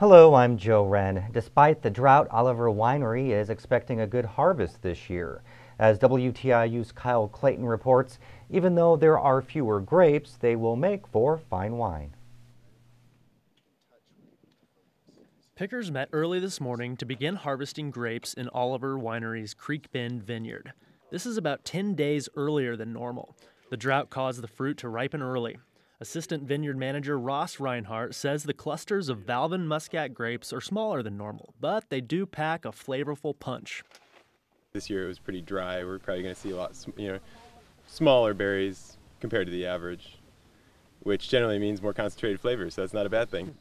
Hello, I'm Joe Wren. Despite the drought, Oliver Winery is expecting a good harvest this year. As WTIU's Kyle Clayton reports, even though there are fewer grapes, they will make for fine wine. Pickers met early this morning to begin harvesting grapes in Oliver Winery's Creek Bend vineyard. This is about 10 days earlier than normal. The drought caused the fruit to ripen early. Assistant vineyard manager Ross Reinhart says the clusters of Valvin Muscat grapes are smaller than normal, but they do pack a flavorful punch. This year it was pretty dry. We're probably going to see a lot, smaller berries compared to the average, which generally means more concentrated flavors, so that's not a bad thing.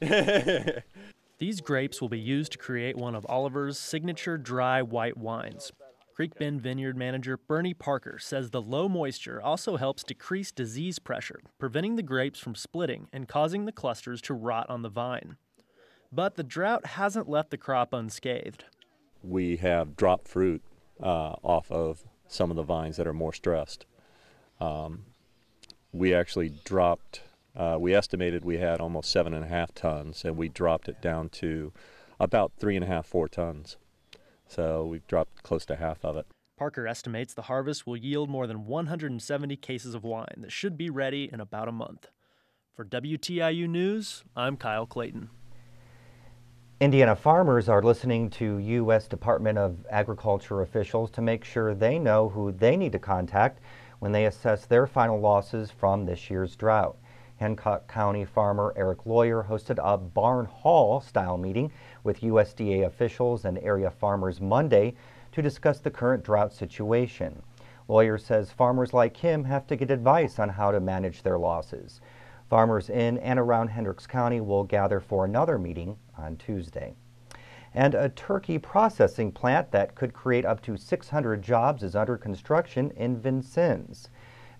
These grapes will be used to create one of Oliver's signature dry white wines. Creek Bend vineyard manager Bernie Parker says the low moisture also helps decrease disease pressure, preventing the grapes from splitting and causing the clusters to rot on the vine. But the drought hasn't left the crop unscathed. We have dropped fruit off of some of the vines that are more stressed. We actually dropped, we estimated we had almost 7.5 tons, and we dropped it down to about 3.5, 4 tons. So we've dropped close to half of it. Parker estimates the harvest will yield more than 170 cases of wine that should be ready in about a month. For WTIU News, I'm Kyle Clayton. Indiana farmers are listening to U.S. Department of Agriculture officials to make sure they know who they need to contact when they assess their final losses from this year's drought. Hancock County farmer Eric Lawyer hosted a barn hall-style meeting with USDA officials and area farmers Monday to discuss the current drought situation. Lawyer says farmers like him have to get advice on how to manage their losses. Farmers in and around Hendricks County will gather for another meeting on Tuesday. And a turkey processing plant that could create up to 600 jobs is under construction in Vincennes.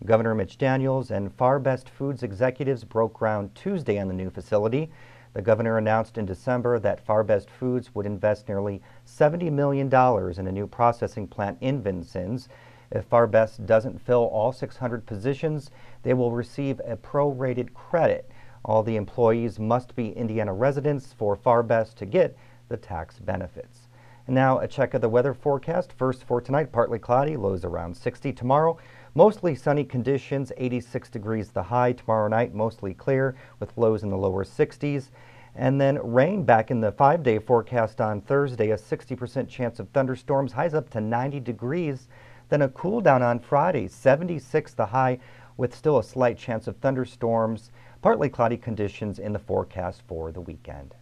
Governor Mitch Daniels and Far Best Foods executives broke ground Tuesday on the new facility. The governor announced in December that Far Best Foods would invest nearly $70 million in a new processing plant in Vincennes. If Far Best doesn't fill all 600 positions, they will receive a prorated credit. All the employees must be Indiana residents for Far Best to get the tax benefits. And now a check of the weather forecast. First for tonight, partly cloudy, lows around 60 tomorrow. Mostly sunny conditions, 86 degrees the high. Tomorrow night, mostly clear with lows in the lower 60s. And then rain back in the 5-day forecast on Thursday, a 60% chance of thunderstorms, highs up to 90 degrees. Then a cool down on Friday, 76 the high, with still a slight chance of thunderstorms. Partly cloudy conditions in the forecast for the weekend.